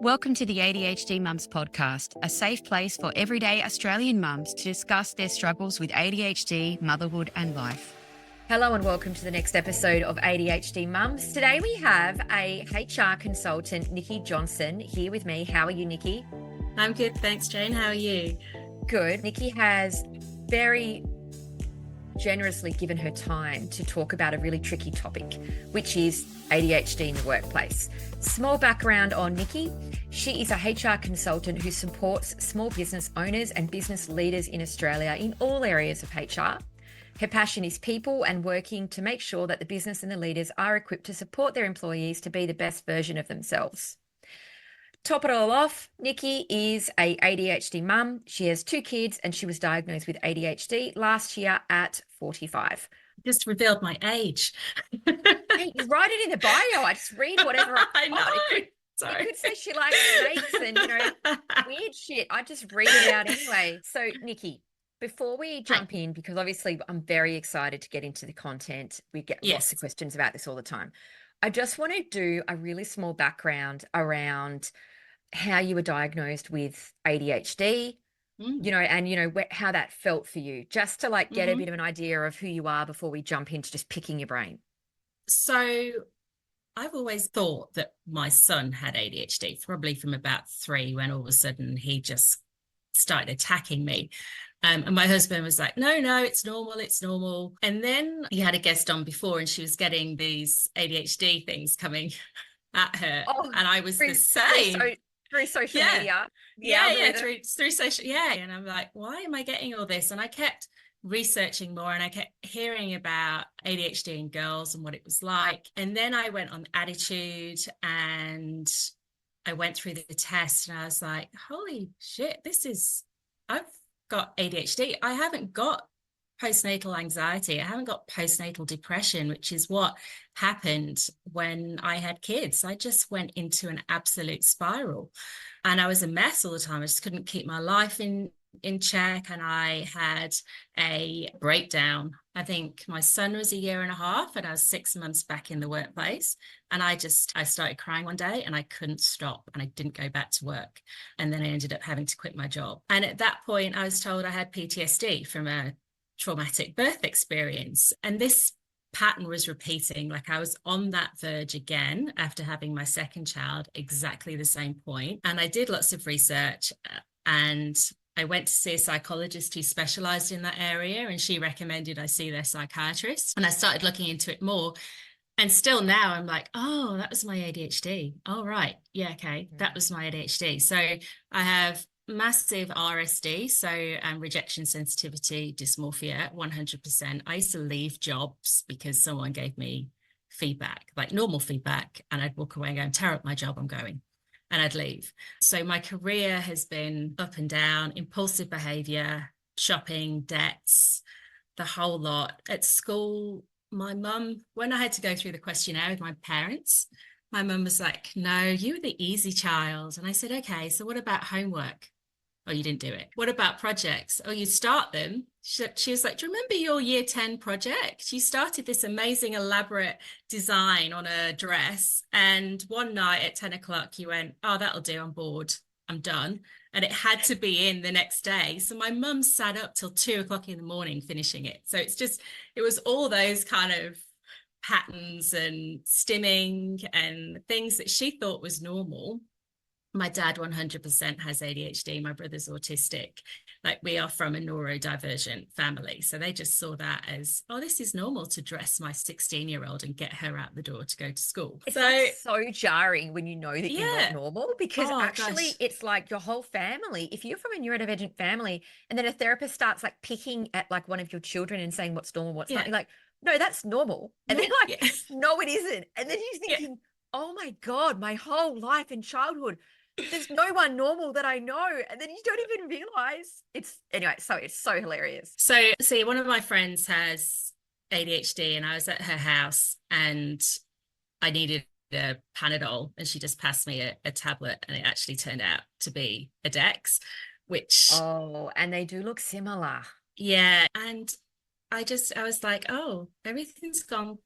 Welcome to the ADHD Mums podcast, a safe place for everyday Australian mums to discuss their struggles with ADHD, motherhood and life. Hello and welcome to the next episode of ADHD Mums. Today we have a HR consultant, Nikki Johnson, here with me. How are you, Nikki? I'm good, thanks, Jane. How are you? Good. Nikki has very generously given her time to talk about a really tricky topic, which is ADHD in the workplace. Small background on Nikki. She is a HR consultant who supports small business owners and business leaders in Australia in all areas of HR. Her passion is people and working to make sure that the business and the leaders are equipped to support their employees to be the best version of themselves. Top it all off, Nikki is a ADHD mum. She has 2 kids and she was diagnosed with ADHD last year at 45. Just revealed my age. Hey, you write it in the bio. I just read whatever I know. Sorry. It could say she likes snakes and, weird shit. I just read it out anyway. So, Nikki, before we jump in, because obviously I'm very excited to get into the content. We get lots of questions about this all the time. I just want to do a really small background around how you were diagnosed with ADHD, how that felt for you, just to get a bit of an idea of who you are before we jump into just picking your brain. So I've always thought that my son had ADHD, probably from about 3, when all of a sudden he just started attacking me. And my husband was like, no, it's normal. And then he had a guest on before and she was getting these ADHD things coming at her. And I was the same. Through social media. Through social. Yeah. And I'm like, why am I getting all this? And I kept researching more and I kept hearing about ADHD in girls and what it was like. And then I went on Attitude and I went through the test and I was like, holy shit, I've got ADHD. I haven't got postnatal anxiety. I haven't got postnatal depression, which is what happened when I had kids. I just went into an absolute spiral and I was a mess all the time. I just couldn't keep my life in check and I had a breakdown. I think my son was 1.5 years and I was 6 months back in the workplace and I started crying one day and I couldn't stop and I didn't go back to work. And then I ended up having to quit my job. And at that point I was told I had PTSD from a traumatic birth experience. And this pattern was repeating. I was on that verge again after having my second child, exactly the same point. And I did lots of research and I went to see a psychologist who specialized in that area and she recommended I see their psychiatrist. And I started looking into it more. And still now I'm like, oh, that was my ADHD. Oh, right. Yeah, okay. That was my ADHD. So I have massive RSD, so rejection sensitivity dysmorphia, 100%. I used to leave jobs because someone gave me feedback, like normal feedback, and I'd walk away and go, tear up my job, I'm going. And I'd leave. So my career has been up and down, impulsive behavior, shopping, debts, the whole lot. At school, my mum, when I had to go through the questionnaire with my parents, my mum was like, no, you were the easy child. And I said, okay, so what about homework? Oh, you didn't do it. What about projects? Oh, you start them. She was like, do you remember your year 10 project? You started this amazing, elaborate design on a dress. And one night at 10 o'clock, you went, oh, that'll do. I'm bored. I'm done. And it had to be in the next day. So my mum sat up till 2 o'clock in the morning finishing it. So it was all those kind of patterns and stimming and things that she thought was normal. My dad 100% has ADHD. My brother's autistic. We are from a neurodivergent family. So they just saw that as, oh, this is normal to dress my 16-year-old and get her out the door to go to school. It's so jarring when you know that you're not normal because it's like your whole family. If you're from a neurodivergent family and then a therapist starts picking at one of your children and saying what's normal, what's not, you're like, no, that's normal. And they're like, no, it isn't. And then you're thinking, oh my God, my whole life and childhood, there's no one normal that I know. And then you don't even realize it's so hilarious. So see, one of my friends has ADHD and I was at her house and I needed a Panadol and she just passed me a tablet and it actually turned out to be a Dex, which... Oh, and they do look similar. Yeah. And I was like, oh, everything's gone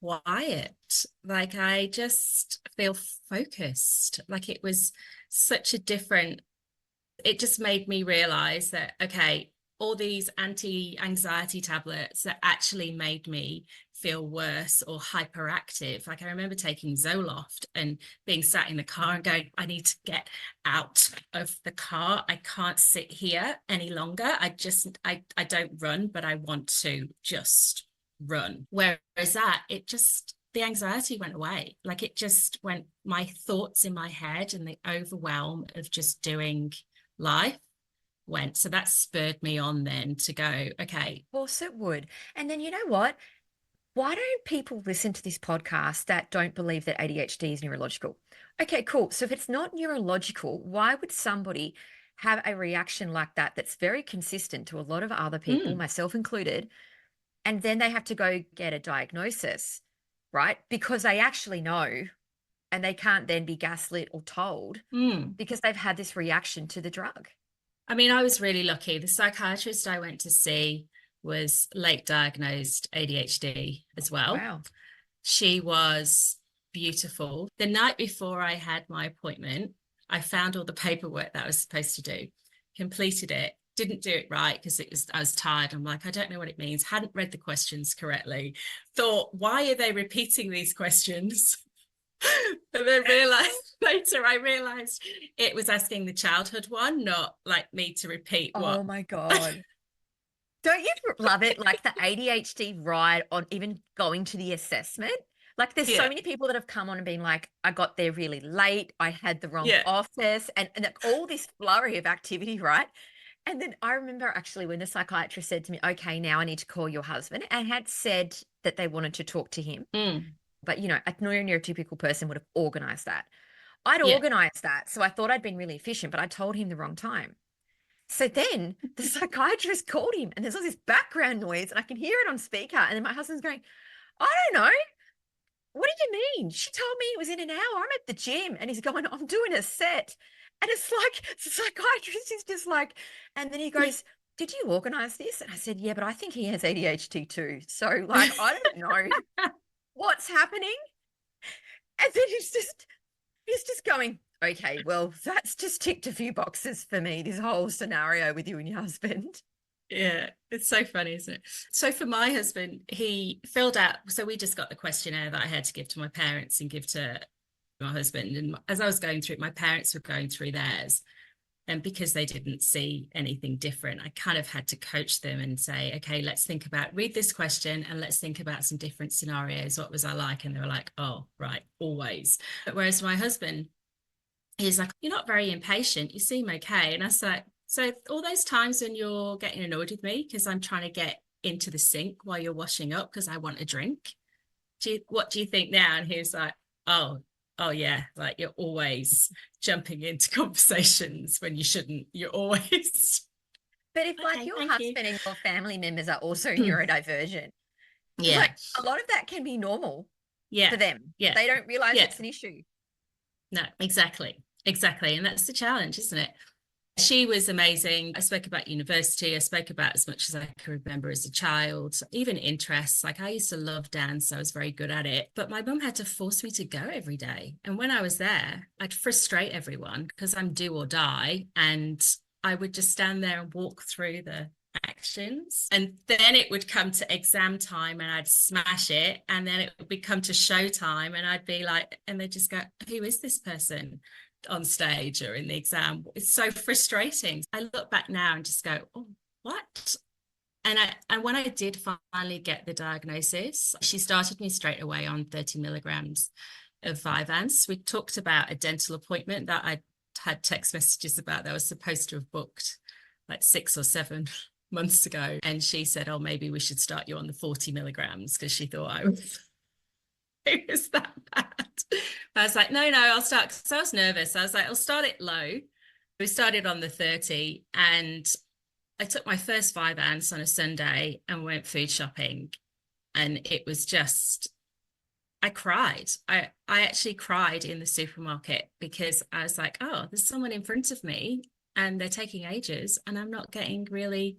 quiet. Like I just feel focused. Like it was such a different, it just made me realize that, okay, all these anti-anxiety tablets that actually made me feel worse or hyperactive. Like I remember taking Zoloft and being sat in the car and going, I need to get out of the car. I can't sit here any longer. I don't run, but I want to just run. Whereas that, the anxiety went away. Like it just went, my thoughts in my head and the overwhelm of just doing life went. So that spurred me on then to go, okay. Of course it would. And then you know what? Why don't people listen to this podcast that don't believe that ADHD is neurological? Okay, cool. So if it's not neurological, why would somebody have a reaction like that that's very consistent to a lot of other people, myself included, and then they have to go get a diagnosis, right? Because they actually know and they can't then be gaslit or told because they've had this reaction to the drug. I mean, I was really lucky. The psychiatrist I went to see was late diagnosed ADHD as well. Wow. She was beautiful. The night before I had my appointment, I found all the paperwork that I was supposed to do, completed it, didn't do it right because I was tired. I'm like, I don't know what it means. Hadn't read the questions correctly. Thought, why are they repeating these questions? And then I realized it was asking the childhood one, not like me to repeat what. Oh my God. Don't you love it? Like the ADHD ride on even going to the assessment. Like there's so many people that have come on and been like, I got there really late. I had the wrong office and all this flurry of activity, right? And then I remember actually when the psychiatrist said to me, okay, now I need to call your husband, and had said that they wanted to talk to him. But, you know, a neurotypical person would have organized that. I'd organized that. So I thought I'd been really efficient, but I told him the wrong time. So then the psychiatrist called him and there's all this background noise and I can hear it on speaker. And then my husband's going, I don't know. What do you mean? She told me it was in an hour. I'm at the gym. And he's going, I'm doing a set. And it's like, the psychiatrist is just like, and then he goes, did you organize this? And I said, yeah, but I think he has ADHD too. So like, I don't know what's happening. And then he's just going, okay, well, that's just ticked a few boxes for me, this whole scenario with you and your husband. Yeah, it's so funny, isn't it? So for my husband, he filled out, so we just got the questionnaire that I had to give to my parents and give to my husband. And as I was going through it, my parents were going through theirs. And because they didn't see anything different, I kind of had to coach them and say, okay, let's think about, read this question and let's think about some different scenarios. What was I like? And they were like, oh, right, always. But whereas my husband, he's like, you're not very impatient. You seem okay. And I was like, so all those times when you're getting annoyed with me because I'm trying to get into the sink while you're washing up because I want a drink, what do you think now? And he was like, oh yeah, like you're always jumping into conversations when you shouldn't. You're always. But if like your husband and your family members are also neurodivergent, like a lot of that can be normal for them. They don't realize it's an issue. No, exactly. And that's the challenge, isn't it? She was amazing. I spoke about university. I spoke about as much as I can remember as a child, even interests. Like I used to love dance. I was very good at it. But my mum had to force me to go every day. And when I was there, I'd frustrate everyone because I'm do or die. And I would just stand there and walk through the actions. And then it would come to exam time and I'd smash it. And then it would come to show time and I'd be like, and they'd just go, who is this person on stage or in the exam? It's so frustrating. I look back now and just go, oh, what? And when I did finally get the diagnosis, she started me straight away on 30 milligrams of Vyvanse. We talked about a dental appointment that I had text messages about that I was supposed to have booked like 6 or 7 months ago. And she said, oh, maybe we should start you on the 40 milligrams because she thought it was that bad. I was like, no, I'll start. Because I was nervous. I was like, I'll start it low. We started on the 30 and I took my first Vyvanse on a Sunday and went food shopping. And it was just, I cried. I actually cried in the supermarket because I was like, oh, there's someone in front of me and they're taking ages and I'm not getting really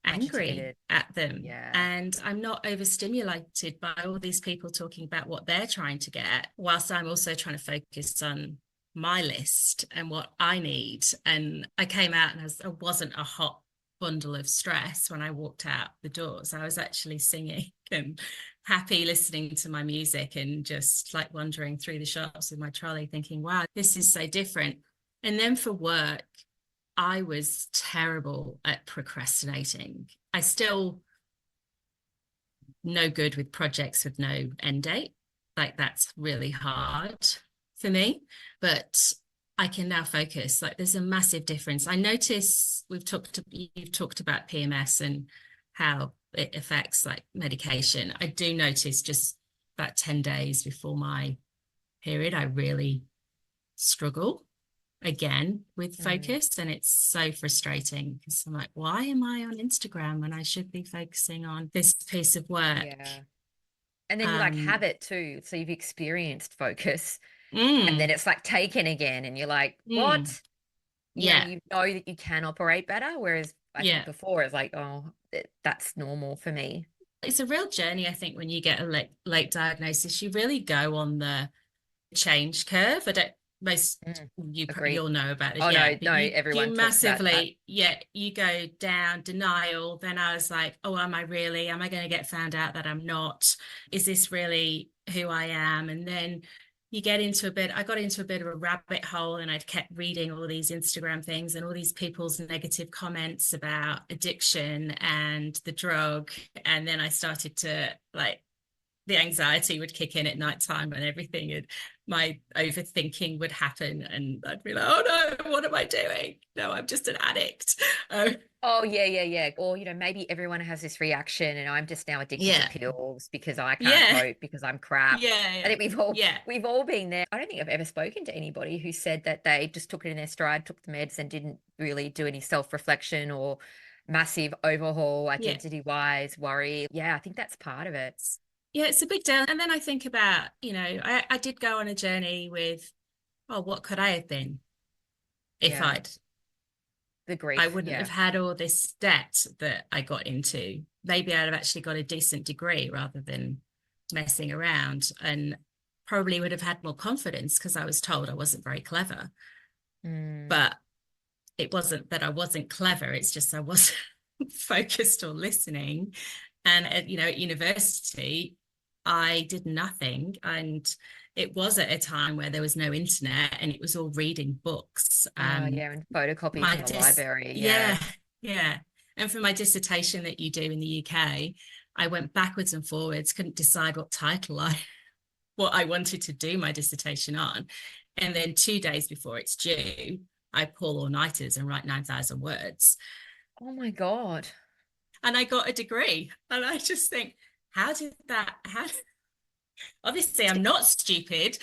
angry Agitated. at them. Yeah. And I'm not overstimulated by all these people talking about what they're trying to get, whilst I'm also trying to focus on my list and what I need. And I came out and I wasn't a hot bundle of stress when I walked out the doors. I was actually singing and happy listening to my music and just like wandering through the shops with my trolley thinking, wow, this is so different. And then for work, I was terrible at procrastinating. I still no good with projects with no end date. Like that's really hard for me, but I can now focus. Like there's a massive difference. I notice you've talked about PMS and how it affects like medication. I do notice just about 10 days before my period, I really struggle again with focus, and it's so frustrating because I'm like, why am I on Instagram when I should be focusing on this piece of work? Yeah. And then you like have it too. So you've experienced focus and then mm, it's like taken again and you're like, mm, what? yeah, You know that you can operate better. Whereas I think yeah. before it's like, oh, that's normal for me. It's a real journey. I think when you get a late diagnosis, you really go on the change curve. I don't most Mm, you agreed. you'll know about this, Oh yeah, no, but no, you everyone talks about that. massively, yeah, you go down denial. Then I was like, oh, am I really, am I going to get found out that I'm not? Is this really who I am? And then I got into a bit of a rabbit hole, and I'd kept reading all these Instagram things and all these people's negative comments about addiction and the drug. And then I started to like, the anxiety would kick in at nighttime and everything, and my overthinking would happen, and I'd be like, oh no, what am I doing? No, I'm just an addict. Oh yeah, yeah, yeah. Or maybe everyone has this reaction and I'm just now addicted to Yeah, pills because I can't yeah, cope because I'm crap. yeah, I yeah, think we've all yeah, we've all been there. I don't think I've ever spoken to anybody who said that they just took it in their stride, took the meds and didn't really do any self-reflection or massive overhaul yeah. identity-wise worry. Yeah, I think that's part of it. Yeah, it's a big deal. And then I think about, I did go on a journey with, oh, what could I have been if Yeah, the I grief. wouldn't have Yeah. had all this debt that I got into. Maybe I'd have actually got a decent degree rather than messing around, and probably would have had more confidence because I was told I wasn't very clever. Mm. But it wasn't that I wasn't clever, it's just I wasn't focused or listening. And at university, I did nothing. And it was at a time where there was no internet and it was all reading books. Oh yeah, and photocopy My from the dis library. Yeah. Yeah, yeah. And for my dissertation that you do in the UK, I went backwards and forwards, couldn't decide what I wanted to do my dissertation on. And then 2 days before it's due, I pull all-nighters and write 9,000 words. Oh my God. And I got a degree. And I just think, obviously I'm not stupid.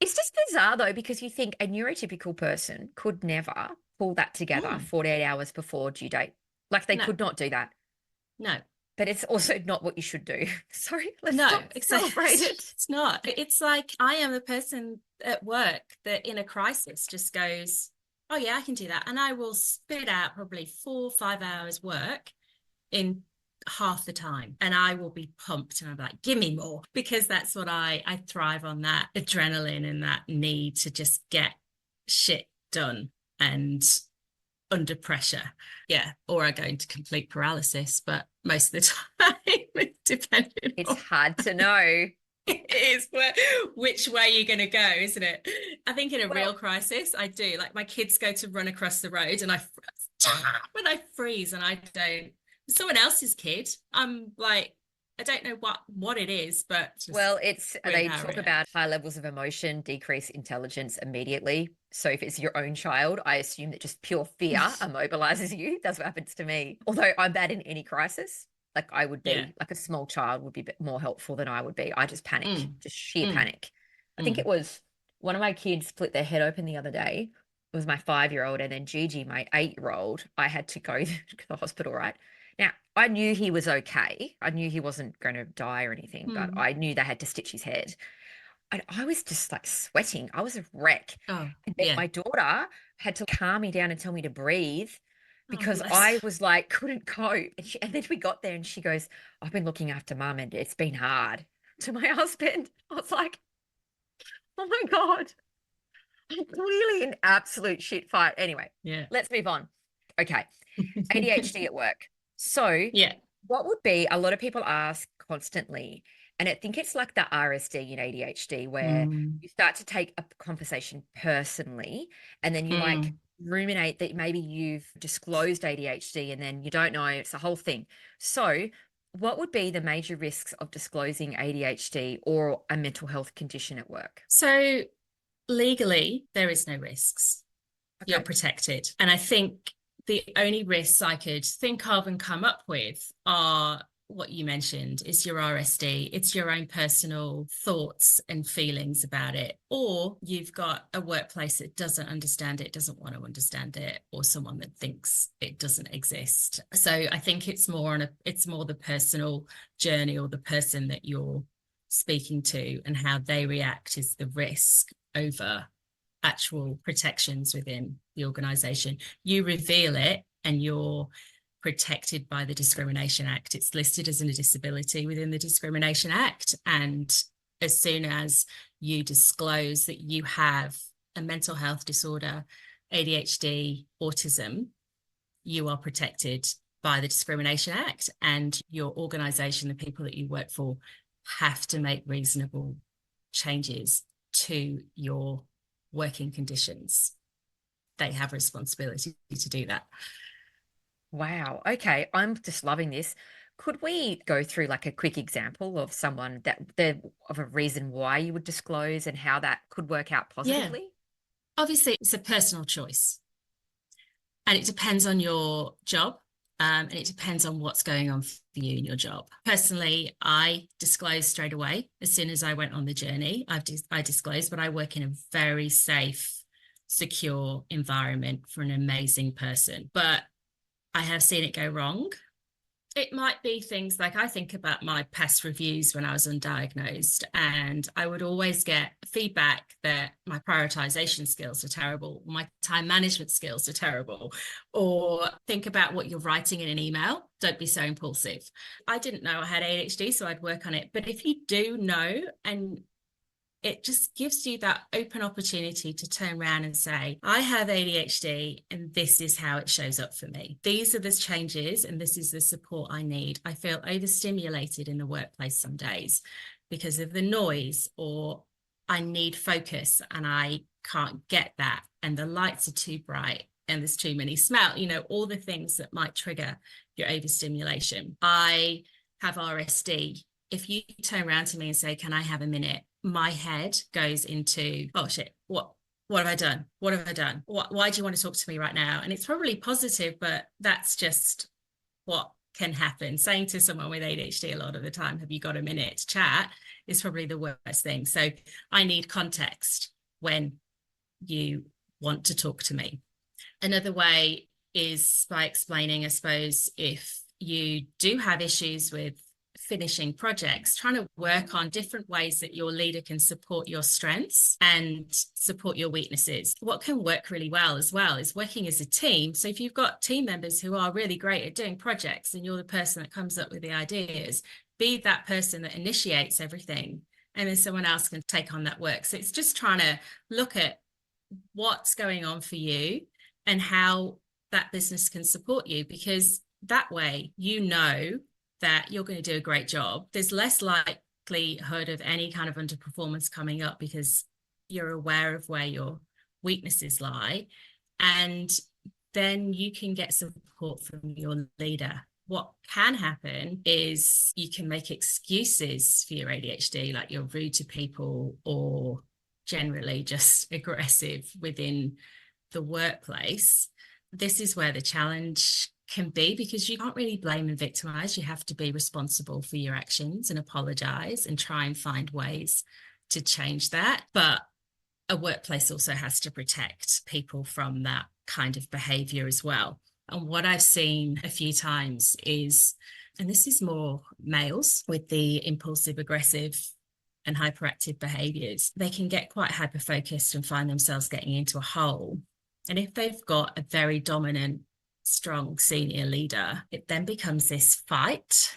It's just bizarre though, because you think a neurotypical person could never pull that together Mm, 48 hours before due date. Like they no, could not do that. no, But it's also not what you should do. Sorry, let's no, not celebrate it. it's not. It's like I am a person at work that in a crisis just goes, oh yeah, I can do that. And I will spit out probably 4 or 5 hours work in half the time, and I will be pumped and I'm like, give me more, because that's what I thrive on, that adrenaline and that need to just get shit done and under pressure. Yeah, or I go into complete paralysis, but most of the time depending It's on hard to know. it is which way you're going to go, isn't it? I think in a real Well, crisis, I do. Like my kids go to run across the road and when I freeze and I don't, someone else's kid, I'm like, I don't know what it is, but just it's weird they how I talk react. about high levels of emotion decrease intelligence immediately. So if it's your own child, I assume that just pure fear immobilizes you. That's what happens to me. Although I'm bad in any crisis. Like I would Yeah. be, like a small child would be a bit more helpful than I would be. I just panic, Mm, just sheer mm, panic. I think it mm. was one of my kids split their head open the other day. It was my 5-year-old, and then Gigi, my 8-year-old, I had to go to the hospital, right? Now, I knew he was okay. I knew he wasn't going to die or anything, but Mm. I knew they had to stitch his head. And I was just like sweating. I was a wreck. Oh, And then yeah. my daughter had to calm me down and tell me to breathe. Oh, because bless. I was like, couldn't cope. And then we got there and she goes, I've been looking after mum and it's been hard to my husband. I was like, oh my God, I'm clearly an absolute shit fight. Anyway, Yeah. let's move on. Okay. ADHD at work. So, Yeah. what would be a lot of people ask constantly, and I think it's like the RSD in ADHD, where Mm, you start to take a conversation personally, and then you like mm. ruminate that maybe you've disclosed ADHD and then you don't know, it's a whole thing. So, what would be the major risks of disclosing ADHD or a mental health condition at work? So legally, there is no risks. You're Okay. protected. And I think the only risks I could think of and come up with are what you mentioned is your RSD. It's your own personal thoughts and feelings about it. Or you've got a workplace that doesn't understand it, doesn't want to understand it, or someone that thinks it doesn't exist. So I think it's more the personal journey or the person that you're speaking to and how they react is the risk over actual protections within the organization. You reveal it and you're protected by the Discrimination Act. It's listed as a disability within the Discrimination Act. And as soon as you disclose that you have a mental health disorder, ADHD, autism, you are protected by the Discrimination Act, and your organization, the people that you work for, have to make reasonable changes to your working conditions. They have responsibility to do that. Wow. Okay. I'm just loving this. Could we go through like a quick example of someone of a reason why you would disclose and how that could work out Yeah, positively? obviously it's a personal choice and it depends on your job. And it depends on what's going on for you in your job. Personally, I disclosed straight away as soon as I went on the journey. I disclosed, but I work in a very safe, secure environment for an amazing person. But I have seen it go wrong. It might be things like I think about my past reviews when I was undiagnosed, and I would always get feedback that my prioritization skills are terrible, my time management skills are terrible, or think about what you're writing in an email. Don't be so impulsive. I didn't know I had ADHD, so I'd work on it. But if you do know, and it just gives you that open opportunity to turn around and say, I have ADHD and this is how it shows up for me. These are the changes and this is the support I need. I feel overstimulated in the workplace some days because of the noise, or I need focus and I can't get that. And the lights are too bright and there's too many smell, all the things that might trigger your overstimulation. I have RSD. If you turn around to me and say, can I have a minute? My head goes into, oh shit, what have I done? What have I done? Why do you want to talk to me right now? And it's probably positive, but that's just what can happen. Saying to someone with ADHD a lot of the time, have you got a minute to chat, is probably the worst thing. So I need context when you want to talk to me. Another way is by explaining, I suppose, if you do have issues with finishing projects, trying to work on different ways that your leader can support your strengths and support your weaknesses. What can work really well as well is working as a team. So if you've got team members who are really great at doing projects and you're the person that comes up with the ideas, be that person that initiates everything, and then someone else can take on that work. So it's just trying to look at what's going on for you and how that business can support you, because that way that you're going to do a great job. There's less likelihood of any kind of underperformance coming up because you're aware of where your weaknesses lie, and then you can get support from your leader. What can happen is you can make excuses for your ADHD, like you're rude to people or generally just aggressive within the workplace. This is where the challenge can be, because you can't really blame and victimize. You have to be responsible for your actions and apologize and try and find ways to change that. But a workplace also has to protect people from that kind of behavior as well. And what I've seen a few times is, and this is more males with the impulsive, aggressive and hyperactive behaviors, they can get quite hyper-focused and find themselves getting into a hole. And if they've got a very dominant strong senior leader, it then becomes this fight.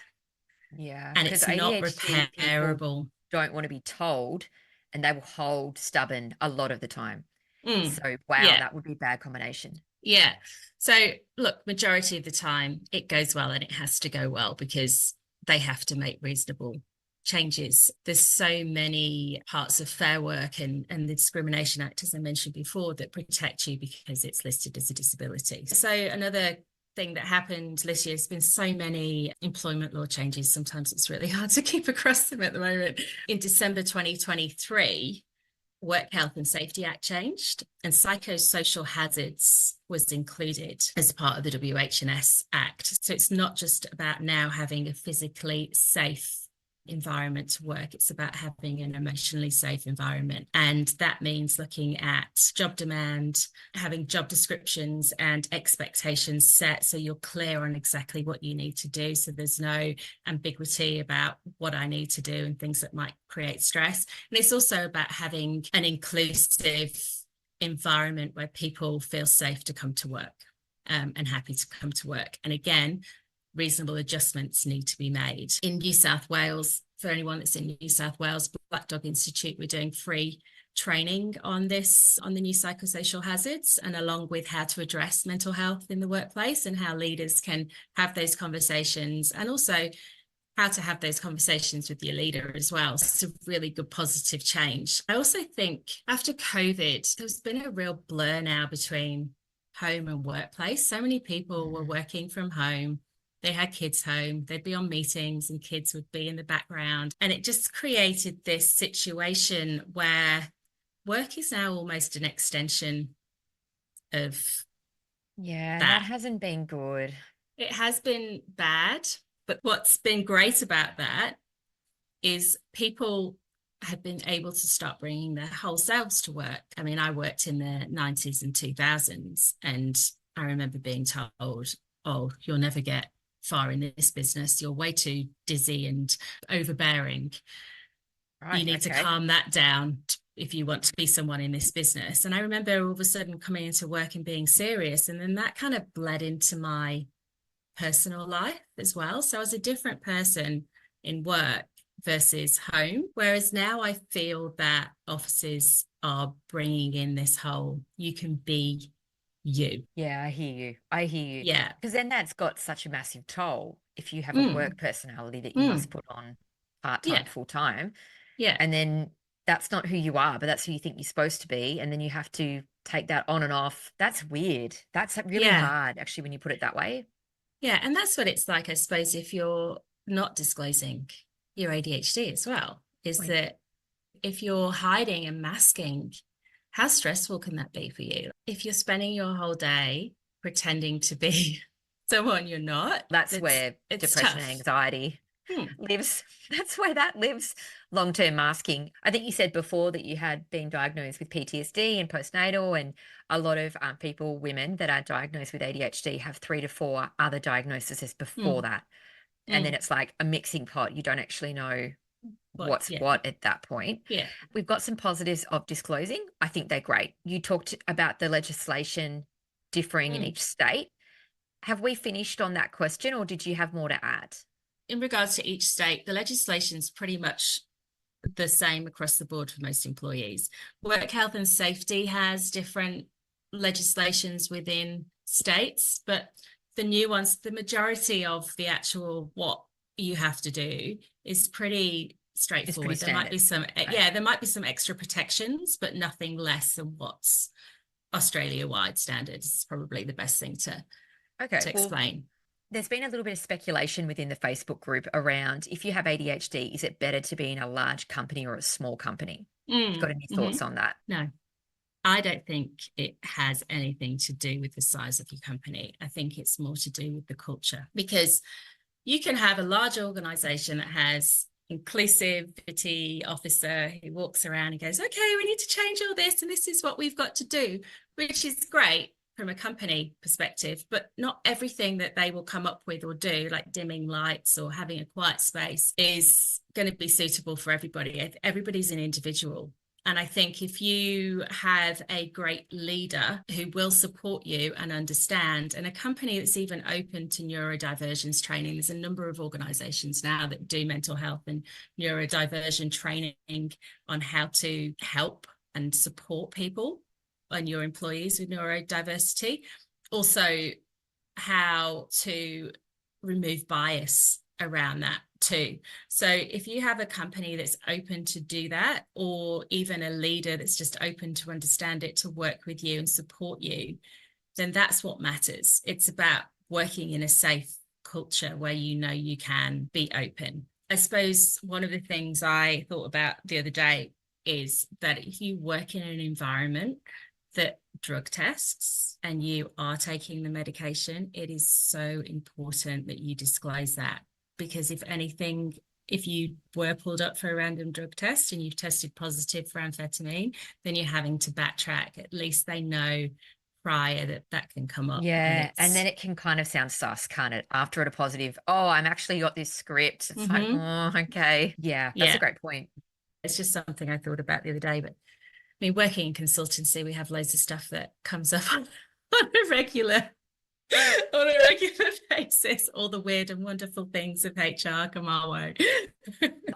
Yeah, And because it's not ADHD people repairable. don't want to be told, and they will hold stubborn a lot of the time. So, wow, Yeah. that would be a bad combination. Yeah. So look, majority of the time it goes well, and it has to go well because they have to make reasonable changes. There's so many parts of Fair Work and the Discrimination Act, as I mentioned before, that protect you because it's listed as a disability. So another thing that happened this year, has been so many employment law changes. Sometimes it's really hard to keep across them at the moment. In December 2023, Work Health and Safety Act changed, and psychosocial hazards was included as part of the WH&S Act. So it's not just about now having a physically safe environment to work, it's about having an emotionally safe environment. And that means looking at job demand, having job descriptions and expectations set so you're clear on exactly what you need to do, so there's no ambiguity about what I need to do and things that might create stress. And it's also about having an inclusive environment where people feel safe to come to work, and happy to come to work. And again, reasonable adjustments need to be made. In New South Wales, for anyone that's in New South Wales, Black Dog Institute, we're doing free training on this, on the new psychosocial hazards, and along with how to address mental health in the workplace and how leaders can have those conversations, and also how to have those conversations with your leader as well. So it's a really good positive change. I also think after COVID, there's been a real blur now between home and workplace. So many people were working from home. They had kids home, they'd be on meetings and kids would be in the background. And it just created this situation where work is now almost an extension of That hasn't been good. It has been bad, but what's been great about that is people have been able to start bringing their whole selves to work. I mean, I worked in the 90s and 2000s, and I remember being told, oh, you'll never get far in this business. You're way too dizzy and overbearing. Right, you need to calm that down if you want to be someone in this business. And I remember all of a sudden coming into work and being serious. And then that kind of bled into my personal life as well. So I was a different person in work versus home. Whereas now I feel that offices are bringing in this whole, you can be you. Yeah, I hear you. I hear you. Yeah. Because then that's got such a massive toll if you have a work personality that you must put on part-time, full-time. Yeah. And then that's not who you are, but that's who you think you're supposed to be. And then you have to take that on and off. That's weird. That's really hard, actually, when you put it that way. Yeah. And that's what it's like, I suppose, if you're not disclosing your ADHD as well, is that if you're hiding and masking, how stressful can that be for you? If you're spending your whole day pretending to be someone you're not, that's where depression and anxiety lives. That's where that lives. Long-term masking. I think you said before that you had been diagnosed with PTSD and postnatal, and a lot of people, women that are diagnosed with ADHD have 3 to 4 other diagnoses before that. And then it's like a mixing pot. You don't actually know what's what at that point. Yeah. We've got some positives of disclosing. I think they're great. You talked about the legislation differing in each state. Have we finished on that question, or did you have more to add? In regards to each state, the legislation is pretty much the same across the board for most employees. Work health and safety has different legislations within states, but the new ones, the majority of the actual what you have to do is pretty straightforward. There might be some, there might be some extra protections, but nothing less than what's Australia-wide standards. Is probably the best thing to explain. Well, there's been a little bit of speculation within the Facebook group around, if you have ADHD, is it better to be in a large company or a small company? You've got any thoughts on that? No, I don't think it has anything to do with the size of your company. I think it's more to do with the culture, because you can have a large organization that has inclusivity officer who walks around and goes, okay, we need to change all this, and this is what we've got to do, which is great from a company perspective, but not everything that they will come up with or do, like dimming lights or having a quiet space, is going to be suitable for everybody. Everybody's an individual. And I think if you have a great leader who will support you and understand, and a company that's even open to neurodivergence training, there's a number of organizations now that do mental health and neurodivergent training on how to help and support people and your employees with neurodiversity. Also, how to remove bias around that too. So if you have a company that's open to do that, or even a leader that's just open to understand it, to work with you and support you, then that's what matters. It's about working in a safe culture where you know you can be open. I suppose one of the things I thought about the other day is that if you work in an environment that drug tests and you are taking the medication, it is so important that you disclose that. Because if anything, if you were pulled up for a random drug test and you've tested positive for amphetamine, then you're having to backtrack. At least they know prior that that can come up. Yeah. And then it can kind of sound sus, can't it? After a positive, oh, I'm actually got this script. It's like, oh, okay. Yeah, that's a great point. It's just something I thought about the other day. But I mean, working in consultancy, we have loads of stuff that comes up on a regular basis. All the weird and wonderful things of HR come our way.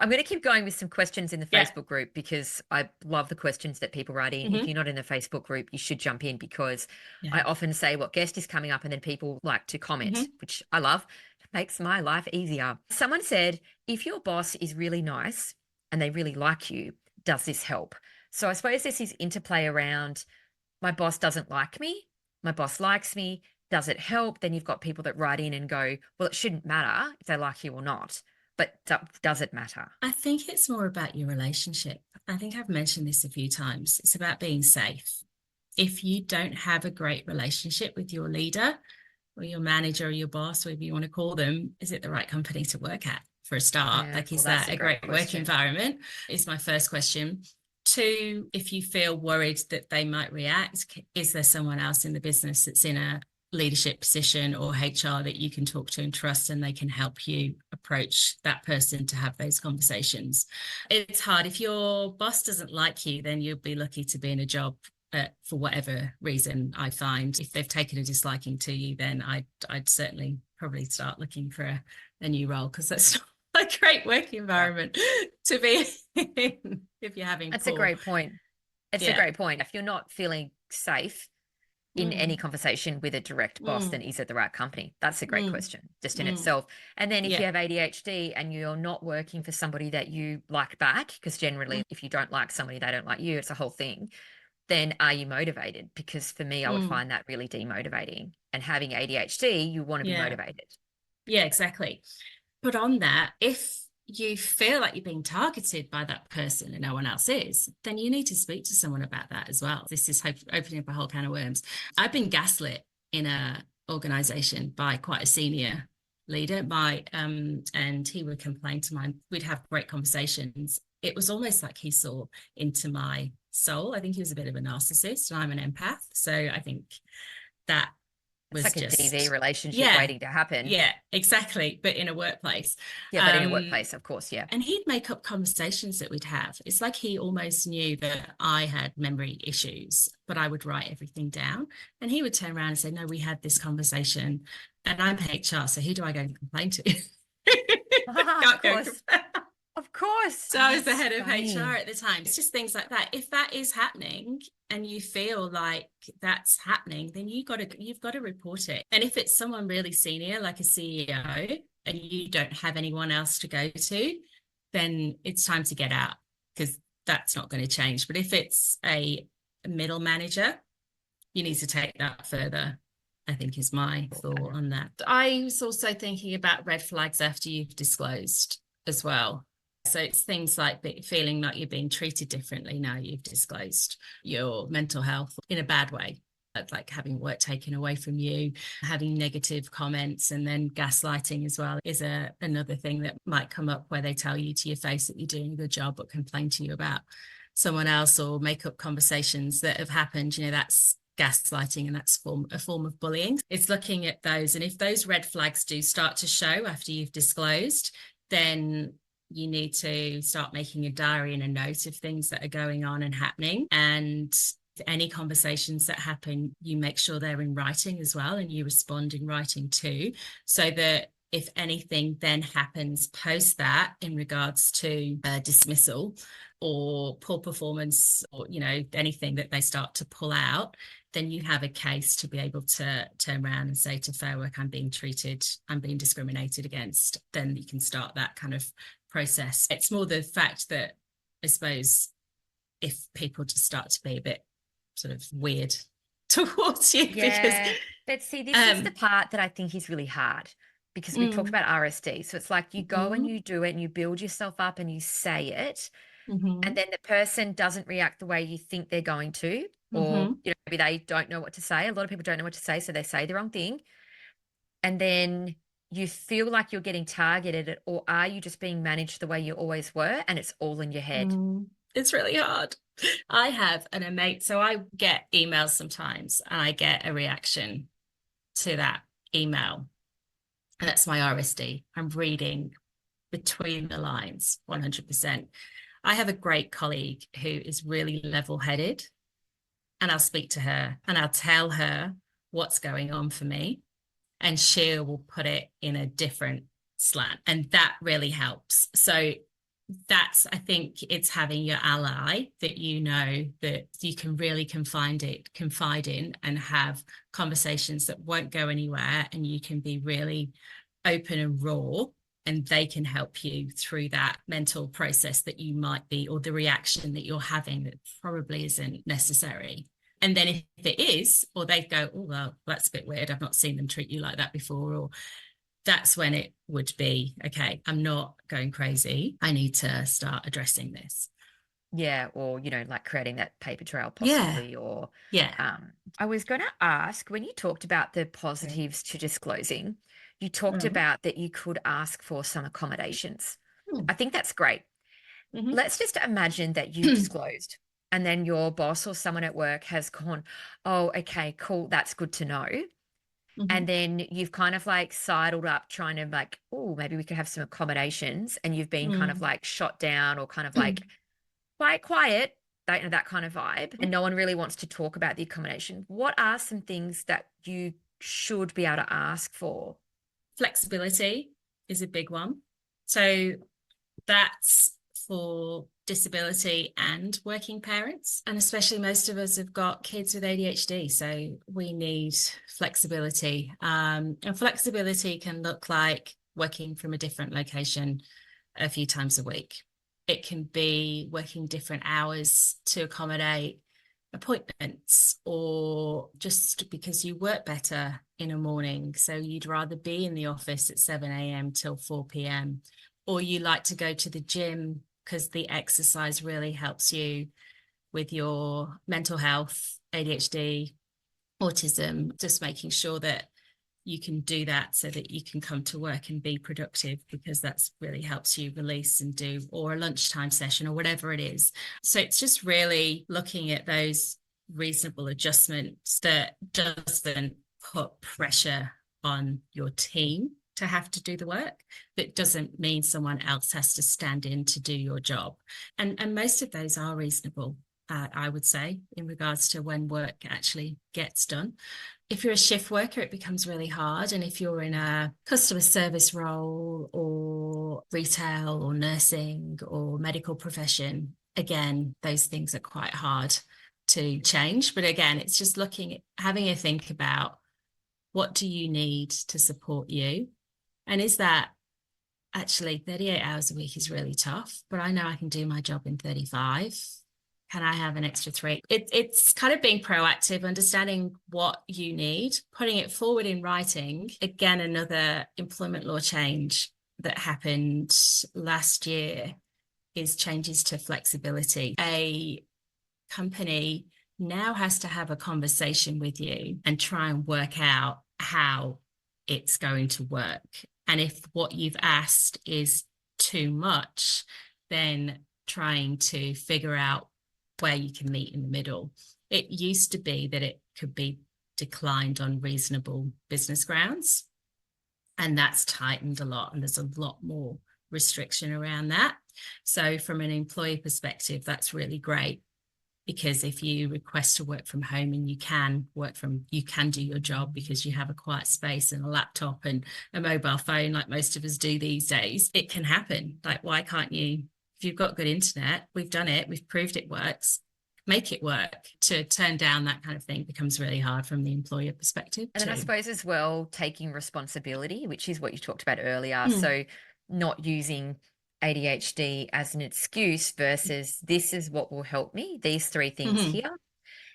I'm going to keep going with some questions in the Facebook group, because I love the questions that people write in. If you're not in the Facebook group, you should jump in, because I often say what guest is coming up and then people like to comment, which I love. It makes my life easier. Someone said, if your boss is really nice and they really like you, does this help? So I suppose this is interplay around, my boss doesn't like me, my boss likes me. Does it help? Then you've got people that write in and go, well, it shouldn't matter if they like you or not. But does it matter? I think it's more about your relationship. I think I've mentioned this a few times. It's about being safe. If you don't have a great relationship with your leader or your manager or your boss, whatever you want to call them, is it the right company to work at, for a start? Like, is that a great work environment? Is my first question. 2, if you feel worried that they might react, is there someone else in the business that's in a leadership position or HR that you can talk to and trust, and they can help you approach that person to have those conversations? It's hard. If your boss doesn't like you, then you'll be lucky to be in a job for whatever reason. I find if they've taken a disliking to you, then I'd certainly probably start looking for a new role, because that's not a great work environment to be in if you're having That's a great point. It's a great point. If you're not feeling safe in any conversation with a direct boss, then is it the right company? That's a great question just in itself. And then if you have ADHD and you're not working for somebody that you like back, because generally if you don't like somebody, they don't like you, it's a whole thing, then are you motivated? Because for me, I would find that really demotivating. And having ADHD, you want to be motivated. Yeah, exactly. But on that, if you feel like you're being targeted by that person and no one else is, then you need to speak to someone about that as well. This is opening up a whole can of worms. I've been gaslit in a organization by quite a senior leader, and he would complain to mine. We'd have great conversations. It was almost like he saw into my soul. I think he was a bit of a narcissist, and I'm an empath. So I think that was like just a DV relationship waiting to happen. Yeah, exactly. But in a workplace. Yeah, but in a workplace, of course, yeah. And he'd make up conversations that we'd have. It's like he almost knew that I had memory issues, but I would write everything down. And he would turn around and say, no, we had this conversation. And I'm HR, so who do I go and complain to? Of course. Of course. So I was the head of HR at the time. It's just things like that. If that is happening and you feel like that's happening, then you've got to report it. And if it's someone really senior, like a CEO, and you don't have anyone else to go to, then it's time to get out, because that's not going to change. But if it's a middle manager, you need to take that further, I think, is my thought on that. I was also thinking about red flags after you've disclosed as well. So it's things like feeling like you're being treated differently now you've disclosed your mental health in a bad way, like having work taken away from you, having negative comments, and then gaslighting as well is another thing that might come up, where they tell you to your face that you're doing a good job but complain to you about someone else, or make up conversations that have happened. That's gaslighting, and that's a form of bullying. It's looking at those, and if those red flags do start to show after you've disclosed, then you need to start making a diary and a note of things that are going on and happening. And any conversations that happen, you make sure they're in writing as well, and you respond in writing too, so that if anything then happens post that in regards to dismissal or poor performance, or, you know, anything that they start to pull out, then you have a case to be able to turn around and say to Fair Work, I'm being discriminated against. Then you can start that kind of process. It's more the fact that, I suppose, if people just start to be a bit sort of weird towards you, Yeah, but see, this is the part that I think is really hard, because we talked about RSD. So it's like you go and you do it and you build yourself up and you say it, and then the person doesn't react the way you think they're going to, or you know, maybe they don't know what to say. A lot of people don't know what to say, so they say the wrong thing. And then you feel like you're getting targeted, or are you just being managed the way you always were, and it's all in your head? It's really hard. I have an innate, so I get emails sometimes and I get a reaction to that email. And that's my RSD. I'm reading between the lines, 100%. I have a great colleague who is really level-headed, and I'll speak to her and I'll tell her what's going on for me, and she will put it in a different slant. And that really helps. So that's, I think it's having your ally that you know that you can really confide in and have conversations that won't go anywhere, and you can be really open and raw, and they can help you through that mental process that you might be, or the reaction that you're having that probably isn't necessary. And then if it is, or they go, oh, well, that's a bit weird, I've not seen them treat you like that before, or that's when it would be, okay, I'm not going crazy, I need to start addressing this. Yeah, or, you know, like creating that paper trail possibly, or I was going to ask, when you talked about the positives to disclosing, you talked about that you could ask for some accommodations. I think that's great. Let's just imagine that you disclosed, and then your boss or someone at work has gone, oh, okay, cool, that's good to know. And then you've kind of like sidled up trying to like, oh, maybe we could have some accommodations, and you've been kind of like shot down, or kind of like quiet, that kind of vibe, and no one really wants to talk about the accommodation. What are some things that you should be able to ask for? Flexibility is a big one. So that's for disability and working parents. And especially most of us have got kids with ADHD. So we need flexibility. And flexibility can look like working from a different location a few times a week. It can be working different hours to accommodate appointments, or just because you work better in a morning, so you'd rather be in the office at 7 a.m. till 4 p.m, or you like to go to the gym because the exercise really helps you with your mental health, ADHD, autism, just making sure that you can do that so that you can come to work and be productive, because that's really helps you release and do, or a lunchtime session or whatever it is. So it's just really looking at those reasonable adjustments that doesn't put pressure on your team to have to do the work, that doesn't mean someone else has to stand in to do your job. And most of those are reasonable, I would say, in regards to when work actually gets done. If you're a shift worker, it becomes really hard. And if you're in a customer service role, or retail, or nursing, or medical profession, again, those things are quite hard to change. But again, it's just looking at having a think about, what do you need to support you? And is that actually 38 hours a week is really tough, but I know I can do my job in 35. Can I have an extra 3? It's kind of being proactive, understanding what you need, putting it forward in writing. Again, another employment law change that happened last year is changes to flexibility. A company now has to have a conversation with you and try and work out how it's going to work. And if what you've asked is too much, then trying to figure out where you can meet in the middle. It used to be that it could be declined on reasonable business grounds, and that's tightened a lot, and there's a lot more restriction around that. So from an employee perspective, that's really great, because if you request to work from home and you can do your job because you have a quiet space and a laptop and a mobile phone like most of us do these days, it can happen. Like, why can't you, if you've got good internet, we've done it, we've proved it works, make it work. To turn down that kind of thing becomes really hard from the employer perspective. And then I suppose as well, taking responsibility, which is what you talked about earlier. Mm. So not using ADHD as an excuse versus this is what will help me, these three things here.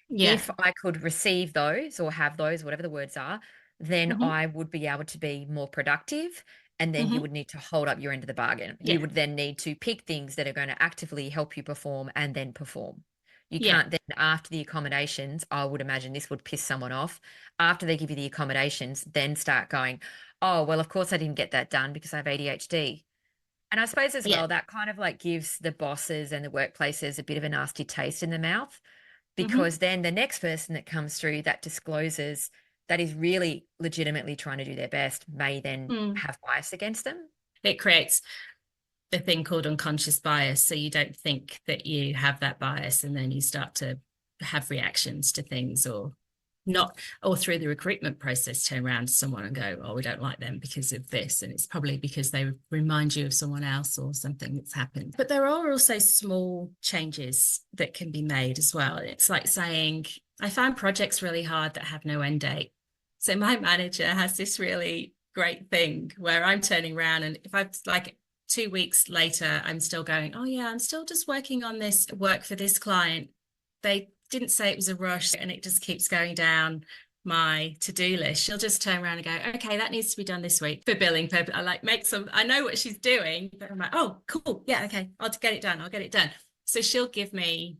Yeah. If I could receive those or have those, whatever the words are, then I would be able to be more productive. And then you would need to hold up your end of the bargain. Yeah. You would then need to pick things that are going to actively help you perform and then perform. You can't then, after the accommodations, I would imagine this would piss someone off. After they give you the accommodations, then start going, oh, well, of course I didn't get that done because I have ADHD. And I suppose as well, that kind of like gives the bosses and the workplaces a bit of a nasty taste in the mouth, because then the next person that comes through that discloses that is really legitimately trying to do their best may then have bias against them. It creates the thing called unconscious bias. So you don't think that you have that bias, and then you start to have reactions to things, or not, or through the recruitment process turn around to someone and go, oh, we don't like them because of this, and it's probably because they remind you of someone else or something that's happened. But there are also small changes that can be made as well. It's like saying, I find projects really hard that have no end date. So my manager has this really great thing where I'm turning around, and if I've like 2 weeks later, I'm still going, oh yeah, I'm still just working on this work for this client. They didn't say it was a rush, and it just keeps going down my to-do list. She'll just turn around and go, okay, that needs to be done this week for billing purpose. I like I know what she's doing, but I'm like, oh, cool. Yeah, okay, I'll get it done. I'll get it done. So she'll give me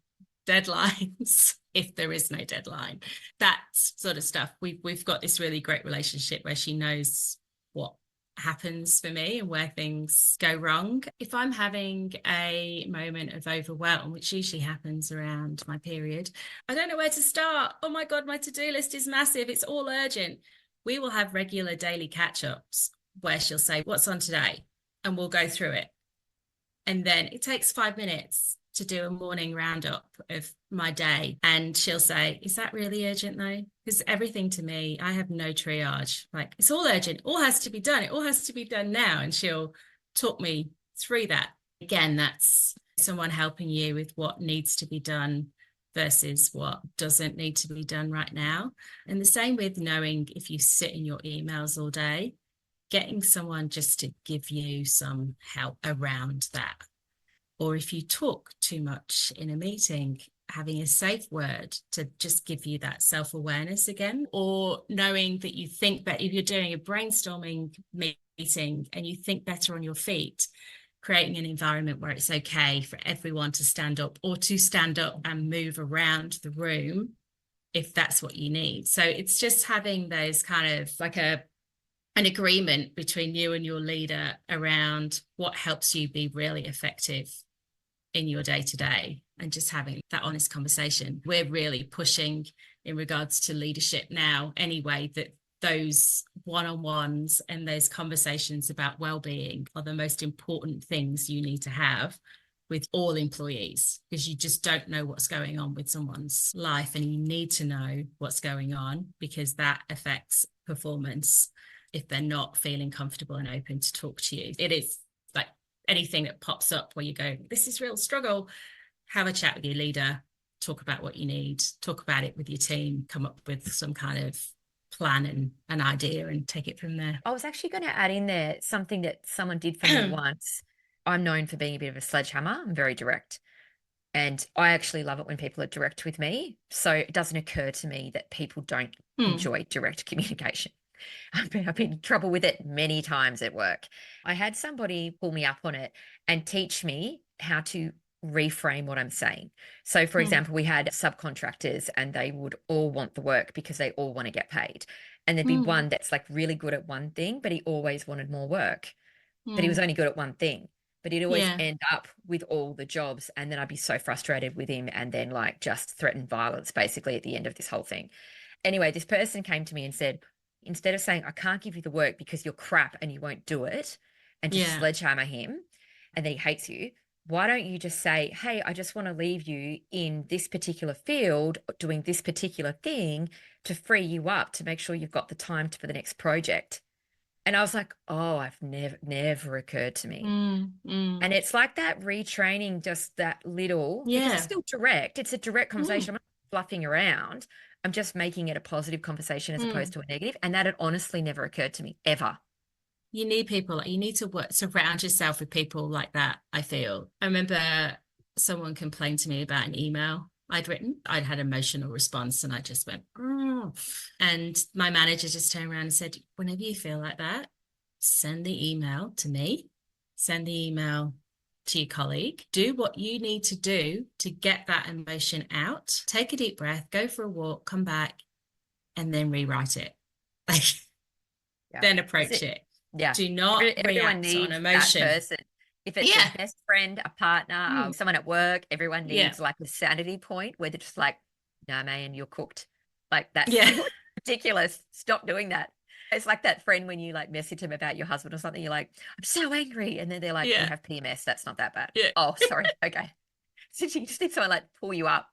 deadlines if there is no deadline. That sort of stuff. We've got this really great relationship where she knows what happens for me and where things go wrong. If I'm having a moment of overwhelm, which usually happens around my period, I don't know where to start. Oh my God, my to-do list is massive. It's all urgent. We will have regular daily catch-ups where she'll say, what's on today? And we'll go through it. And then it takes 5 minutes to do a morning roundup of my day. And she'll say, is that really urgent though? Because everything to me, I have no triage. Like, it's all urgent, all has to be done. It all has to be done now. And she'll talk me through that. Again, that's someone helping you with what needs to be done versus what doesn't need to be done right now. And the same with knowing if you sit in your emails all day, getting someone just to give you some help around that. Or if you talk too much in a meeting, having a safe word to just give you that self-awareness again. Or knowing that you think that if you're doing a brainstorming meeting and you think better on your feet, creating an environment where it's okay for everyone to stand up, or to stand up and move around the room if that's what you need. So it's just having those kind of like an agreement between you and your leader around what helps you be really effective in your day-to-day, and just having that honest conversation. We're really pushing in regards to leadership now anyway, that those one-on-ones and those conversations about well-being are the most important things you need to have with all employees, because you just don't know what's going on with someone's life, and you need to know what's going on, because that affects performance if they're not feeling comfortable and open to talk to you. It is like anything that pops up where you go, this is real struggle, have a chat with your leader, talk about what you need, talk about it with your team, come up with some kind of plan and an idea, and take it from there. I was actually going to add in there something that someone did for me once. I'm known for being a bit of a sledgehammer. I'm very direct. And I actually love it when people are direct with me. So it doesn't occur to me that people don't enjoy direct communication. I've been in trouble with it many times at work. I had somebody pull me up on it and teach me how to reframe what I'm saying. So, for example, we had subcontractors and they would all want the work because they all want to get paid. And there'd be one that's like really good at one thing, but he always wanted more work. But he was only good at one thing. But he'd always end up with all the jobs. And then I'd be so frustrated with him, and then like just threaten violence basically at the end of this whole thing. Anyway, this person came to me and said, instead of saying, I can't give you the work because you're crap and you won't do it, and just sledgehammer him, and then he hates you, why don't you just say, hey, I just want to leave you in this particular field doing this particular thing to free you up to make sure you've got the time for the next project. And I was like, oh, I've never occurred to me. And it's like that retraining, just that little, because it's still direct. It's a direct conversation. I'm not fluffing around. I'm just making it a positive conversation as opposed to a negative. And that had honestly never occurred to me ever. You need people, you need to surround yourself with people like that, I feel. I remember someone complained to me about an email I'd written. I'd had emotional response and I just went, oh. And my manager just turned around and said, whenever you feel like that, send the email to me, send the email to your colleague, do what you need to do to get that emotion out, take a deep breath, go for a walk, come back, and then rewrite it. Like, then approach it. Yeah. Do not everyone react needs on emotion. That person. If it's a best friend, a partner, someone at work, everyone needs like a sanity point where they're just like, no, man, you're cooked. Like that's ridiculous. Stop doing that. It's like that friend when you like message them about your husband or something, you're like, I'm so angry. And then they're like, you have PMS. That's not that bad. Oh, sorry. Okay. So you just need someone like pull you up.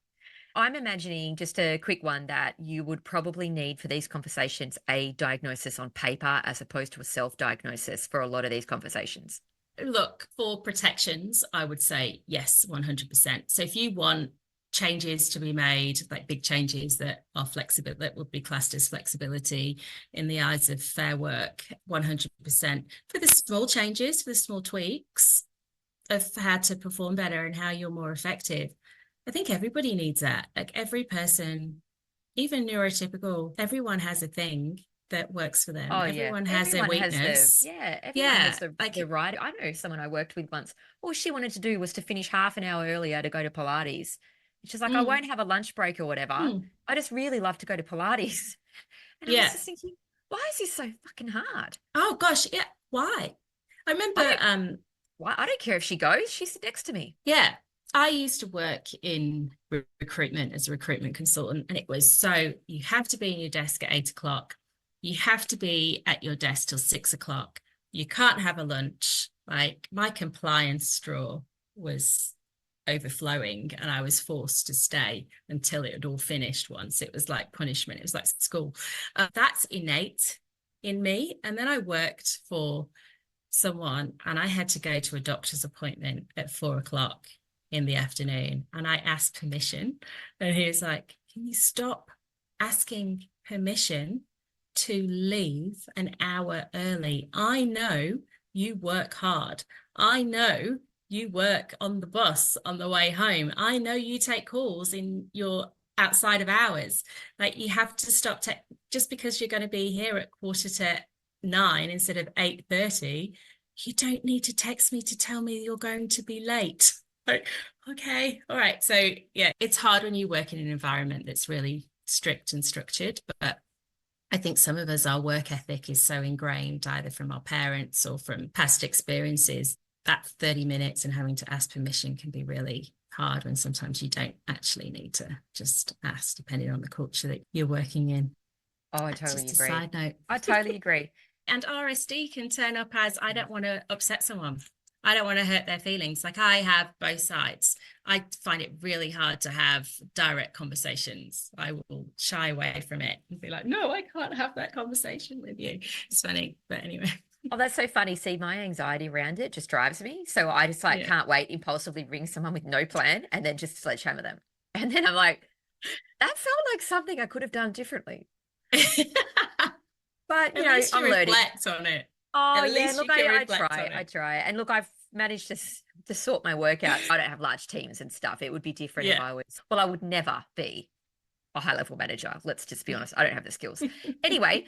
I'm imagining, just a quick one, that you would probably need for these conversations a diagnosis on paper as opposed to a self-diagnosis for a lot of these conversations. Look, for protections, I would say yes, 100%. So if you want changes to be made, like big changes that are flexible, that would be classed as flexibility in the eyes of Fair Work, 100%. For the small changes, for the small tweaks of how to perform better and how you're more effective, I think everybody needs that. Like every person, even neurotypical, everyone has a thing that works for them. Everyone has a weakness. Everyone has the right. I know someone I worked with once, all she wanted to do was to finish half an hour earlier to go to Pilates. She's like, I won't have a lunch break or whatever. I just really love to go to Pilates. And I was just thinking, why is this so fucking hard? Oh gosh, yeah. Why? I remember why? I don't care if she goes. She sits next to me. Yeah. I used to work in recruitment as a recruitment consultant, and it was so you have to be in your desk at 8 o'clock. You have to be at your desk till 6 o'clock. You can't have a lunch. Like my compliance straw was overflowing and I was forced to stay until it had all finished once. It was like punishment. It was like school. That's innate in me. And then I worked for someone and I had to go to a doctor's appointment at 4 o'clock in the afternoon, and I asked permission, and he was like, can you stop asking permission to leave an hour early? I know you work hard. I know you work on the bus on the way home. I know you take calls in your outside of hours. Like you have to stop just because you're going to be here at 8:45 instead of 8:30, you don't need to text me to tell me you're going to be late. Like, okay, all right. So yeah, it's hard when you work in an environment that's really strict and structured, but I think some of us, our work ethic is so ingrained either from our parents or from past experiences that 30 minutes and having to ask permission can be really hard when sometimes you don't actually need to just ask, depending on the culture that you're working in. Oh, I totally agree. Side note. I totally agree. And RSD can turn up as, I don't want to upset someone. I don't want to hurt their feelings. Like I have both sides. I find it really hard to have direct conversations. I will shy away from it and be like, no, I can't have that conversation with you. It's funny, but anyway. Oh, that's so funny. See, my anxiety around it just drives me. So I just like can't wait, impulsively ring someone with no plan and then just sledgehammer them. And then I'm like, that felt like something I could have done differently. But you know, I'm learning. Reflect on it. Oh yeah, look, I try. And look, I've managed to sort my work out. I don't have large teams and stuff. It would be different if I was, well, I would never be a high level manager. Let's just be honest. I don't have the skills. Anyway,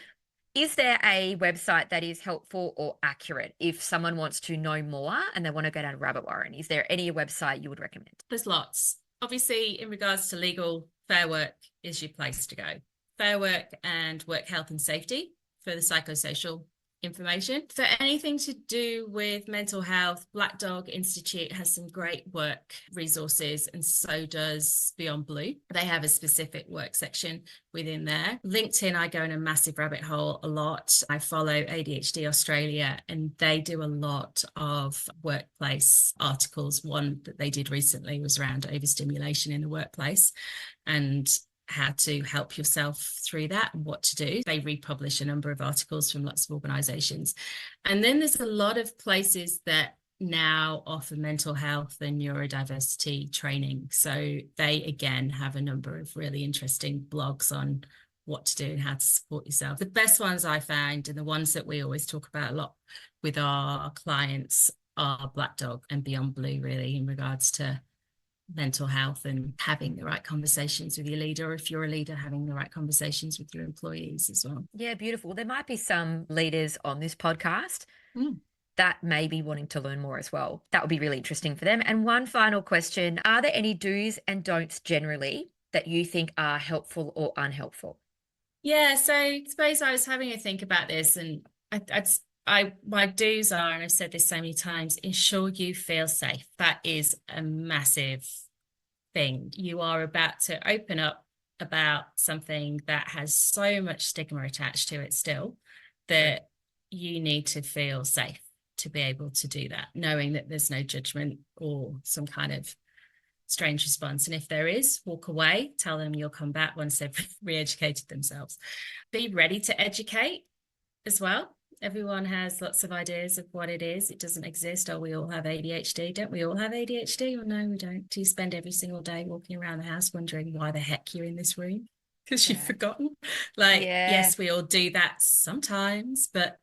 is there a website that is helpful or accurate if someone wants to know more and they want to go down a rabbit warren? Is there any website you would recommend? There's lots. Obviously, in regards to legal, Fair Work is your place to go. Fair Work and Work Health and Safety for the psychosocial information. For anything to do with mental health, Black Dog Institute has some great work resources, and so does Beyond Blue. They have a specific work section within there. LinkedIn, I go in a massive rabbit hole a lot. I follow ADHD Australia, and they do a lot of workplace articles. One that they did recently was around overstimulation in the workplace and how to help yourself through that and what to do. They republish a number of articles from lots of organizations. And then there's a lot of places that now offer mental health and neurodiversity training. So they, again, have a number of really interesting blogs on what to do and how to support yourself. The best ones I found, and the ones that we always talk about a lot with our clients, are Black Dog and Beyond Blue, really, in regards to mental health and having the right conversations with your leader, or if you're a leader, having the right conversations with your employees as well. Yeah, beautiful. There might be some leaders on this podcast that may be wanting to learn more as well. That would be really interesting for them. And one final question, are there any do's and don'ts generally that you think are helpful or unhelpful? Yeah, so I suppose I was having a think about this, and my do's are, and I've said this so many times, ensure you feel safe. That is a massive thing. You are about to open up about something that has so much stigma attached to it still, that you need to feel safe to be able to do that, knowing that there's no judgment or some kind of strange response. And if there is, walk away, tell them you'll come back once they've re-educated themselves. Be ready to educate as well. Everyone has lots of ideas of what it is. It doesn't exist. Oh, we all have ADHD. Don't we all have ADHD? Or no, we don't. Do you spend every single day walking around the house wondering why the heck you're in this room? Because you've forgotten. Like, yes, we all do that sometimes, but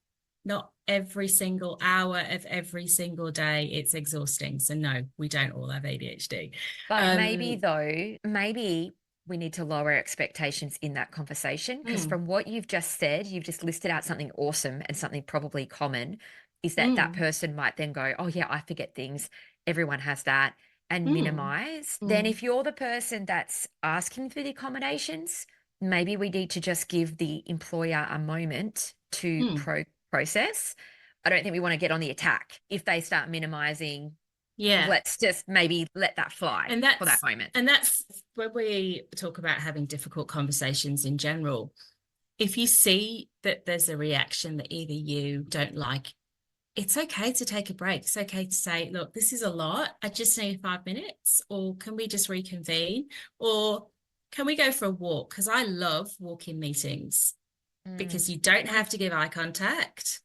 not every single hour of every single day. It's exhausting. So no, we don't all have ADHD. But maybe we need to lower expectations in that conversation, because from what you've just said, you've just listed out something awesome and something probably common, is that that person might then go, oh yeah, I forget things. Everyone has that, and minimize. Then if you're the person that's asking for the accommodations, maybe we need to just give the employer a moment to process. I don't think we want to get on the attack if they start minimizing. Yeah, let's just maybe let that fly for that moment. And that's when we talk about having difficult conversations in general. If you see that there's a reaction that either you don't like, it's okay to take a break. It's okay to say, look, this is a lot. I just need 5 minutes, or can we just reconvene? Or can we go for a walk? Because I love walking meetings because you don't have to give eye contact.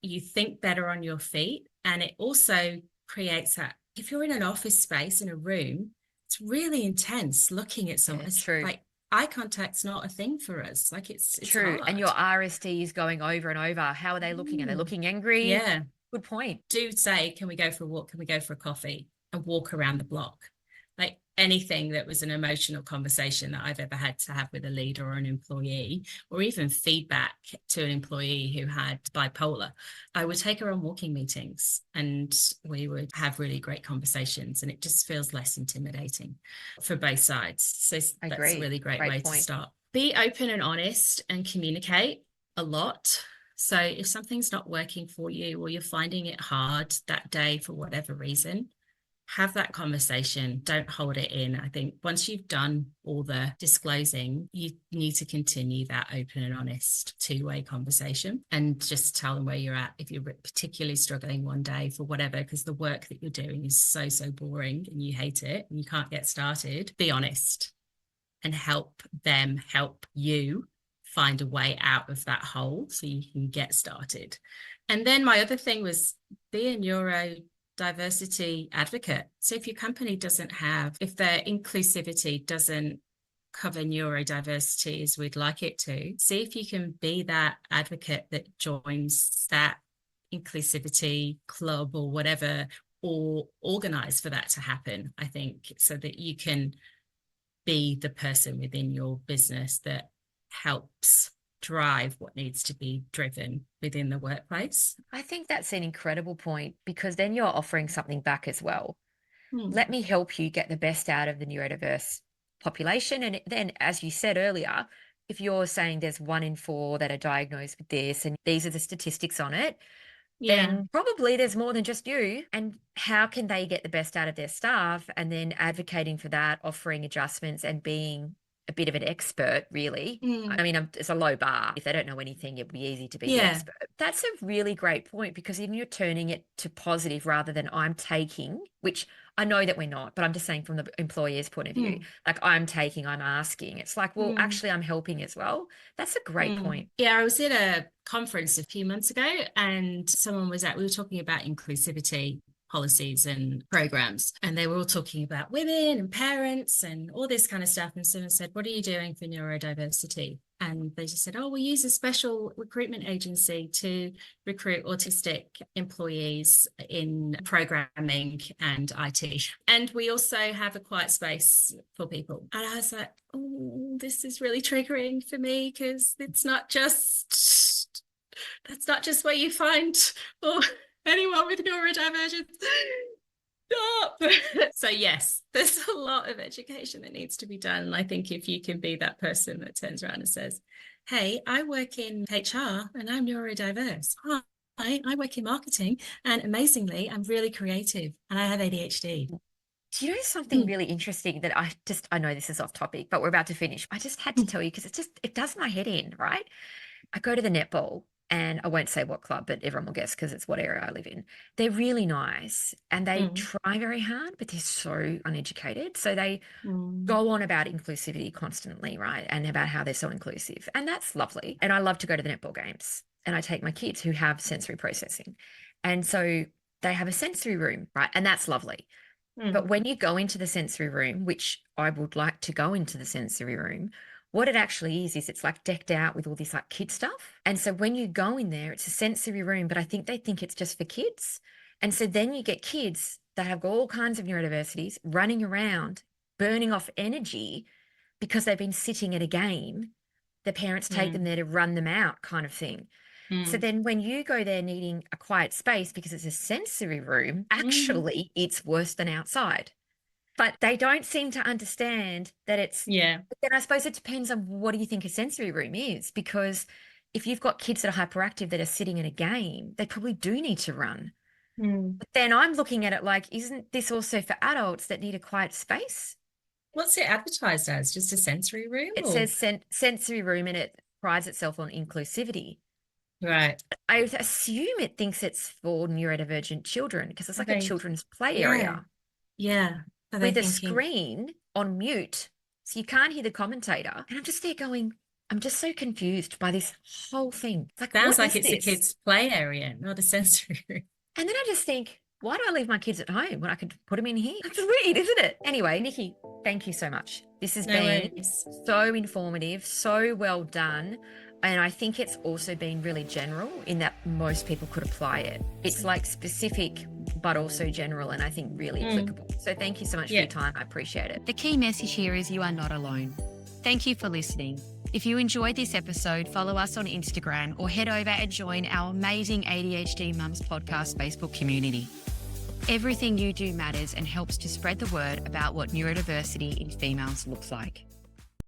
You think better on your feet. And it also creates that, if you're in an office space in a room, it's really intense looking at someone. It's true. Like, eye contact's not a thing for us. Like, it's true. hard. And your RSD is going over and over. How are they looking? Are they looking angry? Yeah. Good point. Do say, can we go for a walk? Can we go for a coffee? And walk around the block. Like, anything that was an emotional conversation that I've ever had to have with a leader or an employee, or even feedback to an employee who had bipolar, I would take her on walking meetings and we would have really great conversations, and it just feels less intimidating for both sides. So that's a really great way to start. Be open and honest and communicate a lot. So if something's not working for you, or you're finding it hard that day for whatever reason, have that conversation. Don't hold it in. I think once you've done all the disclosing, you need to continue that open and honest two-way conversation, and just tell them where you're at. If you're particularly struggling one day for whatever, because the work that you're doing is so boring and you hate it and you can't get started, be honest and help them help you find a way out of that hole so you can get started. And then my other thing was, be a neurodiversity advocate. So if your company doesn't have, if their inclusivity doesn't cover neurodiversity as we'd like it to, see if you can be that advocate that joins that inclusivity club or whatever, or organize for that to happen, I think, so that you can be the person within your business that helps drive what needs to be driven within the workplace. I think that's an incredible point, because then you're offering something back as well. Let me help you get the best out of the neurodiverse population. And then, as you said earlier, if you're saying there's 1 in 4 that are diagnosed with this and these are the statistics on it, Yeah. then probably there's more than just you. And how can they get the best out of their staff? And then advocating for that, offering adjustments and being a bit of an expert, really. I mean, it's a low bar. If they don't know anything, it'd be easy to be the Yeah. expert. That's a really great point, because even you're turning it to positive rather than I'm taking, which I know that we're not, but I'm just saying from the employer's point of view, like I'm taking, I'm asking. It's like, well, actually I'm helping as well. That's a great point. Yeah, I was at a conference a few months ago and we were talking about inclusivity policies and programs, and they were all talking about women and parents and all this kind of stuff. And someone said, what are you doing for neurodiversity? And they just said, oh, we use a special recruitment agency to recruit autistic employees in programming and IT. And we also have a quiet space for people. And I was like, oh, this is really triggering for me, because that's not just where you find anyone with neurodivergence. Stop. So yes, there's a lot of education that needs to be done. And I think if you can be that person that turns around and says, hey, I work in HR and I'm neurodiverse. Hi, I work in marketing and amazingly, I'm really creative and I have ADHD. Do you know something really interesting that I know this is off topic, but we're about to finish. I just had to tell you, because it does my head in, right? I go to the netball, and I won't say what club, but everyone will guess because it's what area I live in. They're really nice and they try very hard, but they're so uneducated. So they go on about inclusivity constantly, right? And about how they're so inclusive. And that's lovely. And I love to go to the netball games, and I take my kids who have sensory processing. And so they have a sensory room, right? And that's lovely. But when you go into the sensory room, which I would like to go into the sensory room, what it actually is it's like decked out with all this like kid stuff. And so when you go in there, it's a sensory room, but I think they think it's just for kids. And so then you get kids that have all kinds of neurodiversities running around, burning off energy because they've been sitting at a game. The parents take them there to run them out, kind of thing. So then when you go there needing a quiet space because it's a sensory room, actually it's worse than outside. But they don't seem to understand that it's, Yeah. But then I suppose it depends on what do you think a sensory room is, because if you've got kids that are hyperactive that are sitting in a game, they probably do need to run. But then I'm looking at it like, isn't this also for adults that need a quiet space? What's it advertised as? Just a sensory room? It says sensory room, and it prides itself on inclusivity. Right. I assume it thinks it's for neurodivergent children because it's like a children's play area. Yeah. With a screen on mute, so you can't hear the commentator. And I'm just there going, I'm just so confused by this whole thing. Like, sounds like it's a kids' play area, not a sensory room. And then I just think, why do I leave my kids at home when I could put them in here? That's weird, isn't it? Anyway, Nikki, thank you so much. This has been so informative, so well done. And I think it's also been really general in that most people could apply it. It's like specific, but also general, and I think really applicable. So thank you so much for your time. I appreciate it. The key message here is you are not alone. Thank you for listening. If you enjoyed this episode, follow us on Instagram or head over and join our amazing ADHD Mums Podcast Facebook community. Everything you do matters and helps to spread the word about what neurodiversity in females looks like.